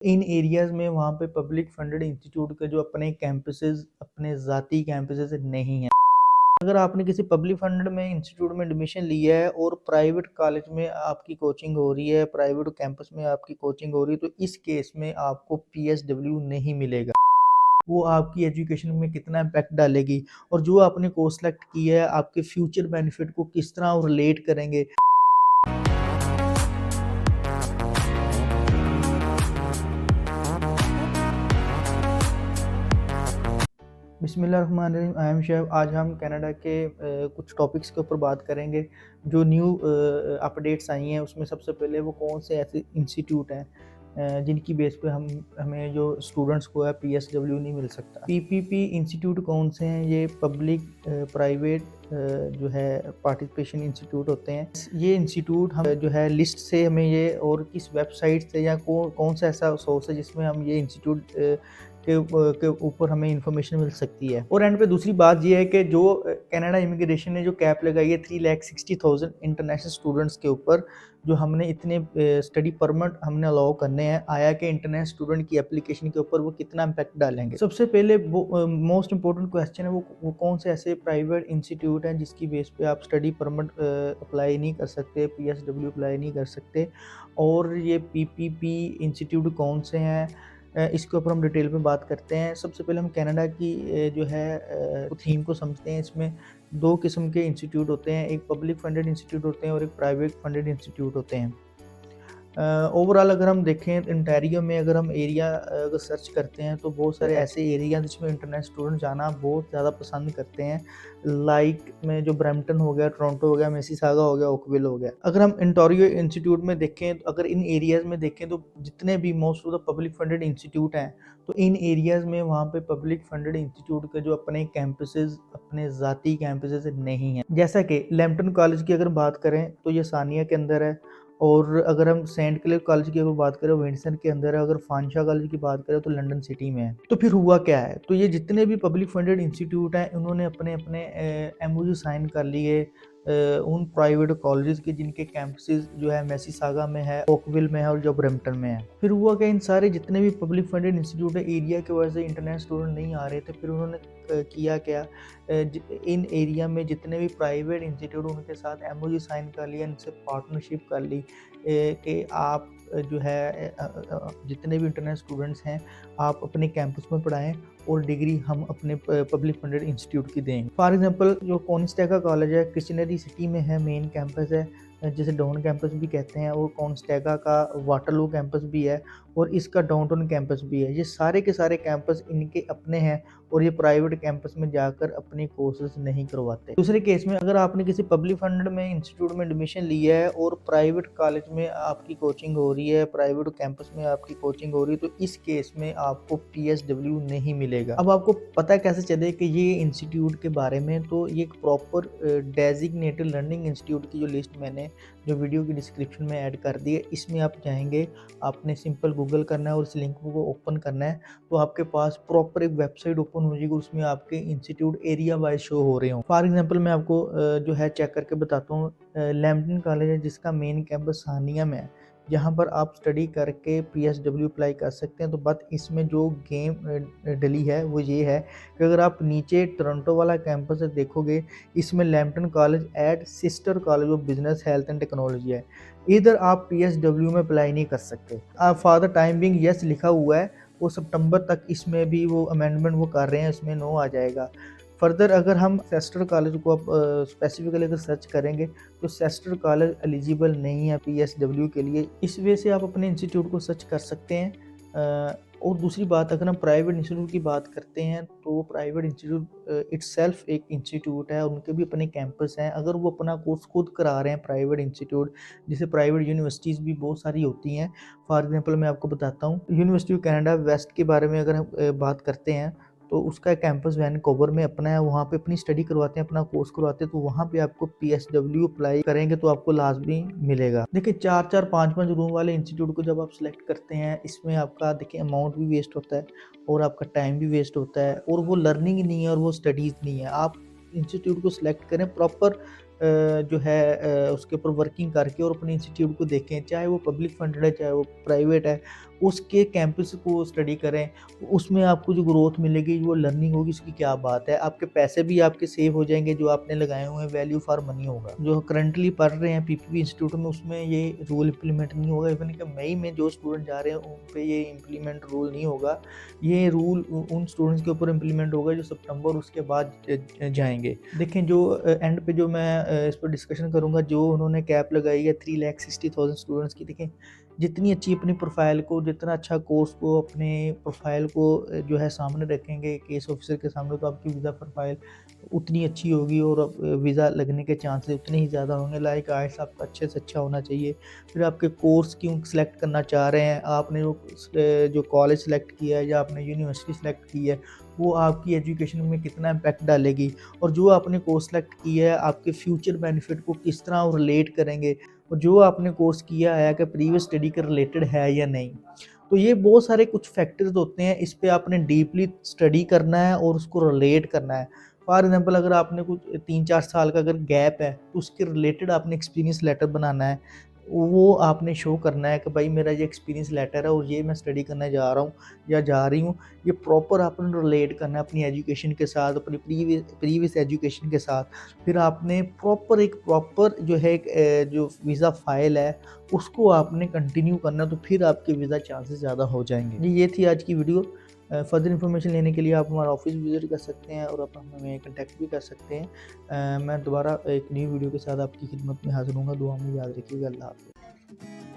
इन areas में वहाँ पे पब्लिक फंडेड इंस्टीट्यूट के जो अपने कैंपसेज़ अपने ज़ाती कैंपसेज़ नहीं हैं। अगर आपने किसी पब्लिक फंडेड में इंस्टीट्यूट में एडमिशन लिया है और प्राइवेट कॉलेज में आपकी कोचिंग हो रही है, प्राइवेट कैंपस में आपकी कोचिंग हो रही है, तो इस केस में आपको पीएसडब्ल्यू नहीं मिलेगा। वो आपकी एजुकेशन में कितना इम्पैक्ट डालेगी और जो आपने कोर्स सेलेक्ट किया है, आपके फ्यूचर बेनिफिट को किस तरह वो रिलेट करेंगे। बिस्मिल्लाहिर्रहमानिर्रहीम। I am chef. आज हम कनाडा के कुछ टॉपिक्स के ऊपर बात करेंगे जो न्यू अपडेट्स आई हैं। उसमें सबसे पहले वो कौन से ऐसे इंस्टीट्यूट हैं जिनकी बेस पे हमें जो स्टूडेंट्स को है पीएसडब्ल्यू नहीं मिल सकता। पीपीपी इंस्टीट्यूट कौन से हैं? ये पब्लिक प्राइवेट जो है पार्टिसिपेशन इंस्टीट्यूट होते हैं। ये इंस्टीट्यूट हम जो है लिस्ट से हमें ये और किस वेबसाइट से या कौन सा ऐसा सोर्स है जिसमें हम ये इंस्टीट्यूट के ऊपर हमें इंफॉर्मेशन मिल सकती है। और एंड पे दूसरी बात ये है कि जो कनाडा इमिग्रेशन ने जो कैप लगाई है 3,60,000 इंटरनेशनल स्टूडेंट्स के ऊपर, जो हमने इतने स्टडी परमिट हमने अलाउ करने हैं, आया कि इंटरनेशनल स्टूडेंट की एप्लीकेशन के ऊपर वो कितना इम्पैक्ट डालेंगे। सबसे पहले वो मोस्ट इंपॉर्टेंट क्वेश्चन है वो कौन से ऐसे प्राइवेट इंस्टीट्यूट हैं जिसकी बेस पे आप स्टडी परमिट अप्लाई नहीं कर सकते, पीएसडब्ल्यू अप्लाई नहीं कर सकते, और ये पीपीपी इंस्टीट्यूट कौन से हैं। इसके ऊपर हम डिटेल में बात करते हैं। सबसे पहले हम कनाडा की जो है थीम को समझते हैं। इसमें 2 किस्म के इंस्टीट्यूट होते हैं, एक पब्लिक फंडेड इंस्टीट्यूट होते हैं और एक प्राइवेट फंडेड इंस्टीट्यूट होते हैं। ओवरऑल अगर हम देखें ओंटारियो में अगर हम एरिया अगर सर्च करते हैं तो बहुत सारे ऐसे एरिया जिसमें इंटरनेशनल स्टूडेंट जाना बहुत ज़्यादा पसंद करते हैं। लाइक में जो ब्रैम्पटन हो गया, टोरंटो हो गया, मिसिसागा हो गया, ओकविल हो गया। अगर हम ओंटारियो इंस्टीट्यूट में देखें, अगर इन एरियाज़ में देखें तो जितने भी most of the public funded institute हैं, तो इन एरियाज़ में वहाँ पे पब्लिक फंडेड इंस्टीट्यूट के जो अपने कैंपसेज़ अपने ज़ाती कैंपसेज़ नहीं हैं। जैसा कि लैम्पटन कॉलेज की अगर बात करें तो ये सानिया के अंदर है, और अगर हम सेंट क्लेयर कॉलेज की अगर बात करें विंडसर के अंदर है, अगर फानशा कॉलेज की बात करें तो लंदन सिटी में है। तो फिर हुआ क्या है, तो ये जितने भी पब्लिक फंडेड इंस्टीट्यूट हैं उन्होंने अपने अपने एमओयू साइन कर लिए उन प्राइवेट कॉलेजेस के जिनके कैंपसेस जो है मिसिसागा में है, ओकविल में है और जो ब्रैम्पटन में है। फिर हुआ कि इन सारे जितने भी पब्लिक फंडेड इंस्टीट्यूट है एरिया की वजह से इंटरनेशनल स्टूडेंट नहीं आ रहे थे, फिर उन्होंने किया क्या, इन एरिया में जितने भी प्राइवेट इंस्टीट्यूट उनके साथ एमओयू साइन कर लिया, इनसे पार्टनरशिप कर ली कि आप जो है जितने भी इंटरनेशनल स्टूडेंट्स हैं आप अपने कैंपस में पढ़ाएं और डिग्री हम अपने पब्लिक फंडेड इंस्टीट्यूट की देंगे। फॉर एग्जांपल जो कॉन्स्टैगा कॉलेज है किचनरी सिटी में है, मेन कैंपस है जिसे डाउन कैंपस भी कहते हैं, और कॉन्स्टैगा का वाटरलू कैंपस भी है और इसका डाउनटाउन कैंपस भी है। ये सारे के सारे कैंपस इनके अपने हैं और ये प्राइवेट कैंपस में जाकर अपने कोर्सेज नहीं करवाते। दूसरे केस में अगर आपने किसी पब्लिक फंडेड में इंस्टीट्यूट में एडमिशन लिया है और प्राइवेट कॉलेज में आपकी कोचिंग हो रही है, प्राइवेट कैंपस में आपकी कोचिंग हो रही है, तो इस केस में आपको पीएसडब्ल्यू नहीं मिलेगा। अब आपको पता कैसे चले कि ये इंस्टीट्यूट के बारे में, तो ये एक प्रॉपर डेजिग्नेटेड लर्निंग इंस्टीट्यूट की जो लिस्ट मैंने जो वीडियो की डिस्क्रिप्शन में ऐड कर दी है, इसमें आप जाएंगे, आपने सिंपल गूगल करना है और इस लिंक को ओपन करना है, तो आपके पास प्रॉपर एक वेबसाइट ओपन हो जाएगी, उसमें आपके इंस्टीट्यूट एरिया वाइज शो हो रहे हो। फॉर एग्जांपल मैं आपको जो है चेक करके बताता हूँ। लैम्पटन कॉलेज है जिसका मेन कैंपस सानिया में है, जहाँ पर आप स्टडी करके पीएसडब्ल्यू अप्लाई कर सकते हैं। तो बात इसमें जो गेम डली है वो ये है कि अगर आप नीचे टोरंटो वाला कैंपस देखोगे, इसमें Lambton college and sister college of business health and technology है। इधर आप पीएसडब्ल्यू में अप्लाई नहीं कर सकते। For the time being yes लिखा हुआ है, वो सितंबर तक इसमें भी वो अमेंडमेंट वो कर रहे हैं, इसमें नो आ जाएगा। फर्दर अगर हम सेस्टर कॉलेज को आप स्पेसिफिकली अगर सर्च करेंगे तो सेस्टर कॉलेज एलिजिबल नहीं है पीएसडब्ल्यू के लिए। इस वजह से आप अपने इंस्टीट्यूट को सर्च कर सकते हैं। और दूसरी बात, अगर हम प्राइवेट इंस्टीट्यूट की बात करते हैं तो प्राइवेट इंस्टीट्यूट इटसेल्फ एक इंस्टीट्यूट है, उनके भी अपने कैंपस हैं। अगर वो अपना कोर्स खुद करा रहे हैं प्राइवेट इंस्टीट्यूट, जैसे प्राइवेट यूनिवर्सिटीज़ भी बहुत सारी होती हैं। फॉर एग्जांपल मैं आपको बताता हूँ, यूनिवर्सिटी ऑफ कनाडा वेस्ट के बारे में अगर हम बात करते हैं तो उसका कैंपस वैनकूवर में अपना है, वहाँ पे अपनी स्टडी करवाते हैं, अपना कोर्स करवाते हैं। तो वहाँ पे आपको पीएसडब्ल्यू अप्लाई करेंगे तो आपको लाजमी मिलेगा। देखिए 4-4 5-5 रूम वाले इंस्टीट्यूट को जब आप सिलेक्ट करते हैं, इसमें आपका देखिए अमाउंट भी वेस्ट होता है और आपका टाइम भी वेस्ट होता है, और वो लर्निंग नहीं है और वो स्टडीज़ नहीं है। आप इंस्टीट्यूट को सिलेक्ट करें प्रॉपर जो है उसके ऊपर वर्किंग करके और अपने इंस्टीट्यूट को देखें, चाहे वो पब्लिक फंडेड है, चाहे वो प्राइवेट है, उसके कैंपस को स्टडी करें। उसमें आपको जो ग्रोथ मिलेगी, वो लर्निंग होगी, उसकी क्या बात है। आपके पैसे भी आपके सेव हो जाएँगे जो आपने लगाए हुए हैं, वैल्यू फॉर मनी होगा। जो करंटली पढ़ रहे हैं पीपीपी इंस्टीट्यूट में, उसमें ये रूल इम्प्लीमेंट नहीं होगा। इवन कि मई में जो स्टूडेंट जा रहे हैं उन पे ये इम्प्लीमेंट रूल नहीं होगा। ये रूल उन स्टूडेंट्स के ऊपर इम्प्लीमेंट होगा जो सितंबर उसके बाद जाएँगे। देखें जो एंड पे जो मैं इस पर डिस्कशन करूँगा, जो उन्होंने कैप लगाई है 3,60,000 स्टूडेंट्स की, देखें जितनी अच्छी अपनी प्रोफ़ाइल को, जितना अच्छा कोर्स को, अपने प्रोफ़ाइल को जो है सामने रखेंगे केस ऑफ़िसर के सामने, तो आपकी वीज़ा प्रोफ़ाइल उतनी अच्छी होगी और वीज़ा लगने के चांसेस उतने ही ज़्यादा होंगे। लाइक आइल्स आपका अच्छे से अच्छा होना चाहिए। फिर आपके कोर्स क्यों सेलेक्ट करना चाह रहे हैं, आपने जो कॉलेज सेलेक्ट किया है या आपने यूनिवर्सिटी सेलेक्ट की है, वो आपकी एजुकेशन में कितना इम्पैक्ट डालेगी, और जो आपने कोर्स सेलेक्ट किया है आपके फ्यूचर बेनिफिट को किस तरह वो रिलेट करेंगे, और जो आपने कोर्स किया है कि प्रीवियस स्टडी के रिलेटेड है या नहीं। तो ये बहुत सारे कुछ फैक्टर्स होते हैं, इस पे आपने डीपली स्टडी करना है और उसको रिलेट करना है। फॉर एग्ज़ाम्पल अगर आपने कुछ 3-4 साल का अगर गैप है, तो उसके रिलेटेड आपने एक्सपीरियंस लेटर बनाना है। वो आपने शो करना है कि भाई मेरा ये एक्सपीरियंस लेटर है और ये मैं स्टडी करने जा रहा हूँ या जा रही हूँ। ये प्रॉपर आपने रिलेट करना है अपनी एजुकेशन के साथ, अपनी प्रीवियस एजुकेशन के साथ। फिर आपने प्रॉपर जो है एक जो वीज़ा फ़ाइल है, उसको आपने कंटिन्यू करना, तो फिर आपके वीज़ा चांसेस ज़्यादा हो जाएँगे। जी, ये थी आज की वीडियो। फर्दर इन्फॉर्मेशन लेने के लिए आप हमारा ऑफ़िस विज़िट कर सकते हैं और आप हमें कॉन्टैक्ट भी कर सकते हैं। मैं दोबारा एक न्यू वीडियो के साथ आपकी खिदमत में हाज़िर होऊँगा। दुआ में याद रखिएगा। अल्लाह हाफ़िज़।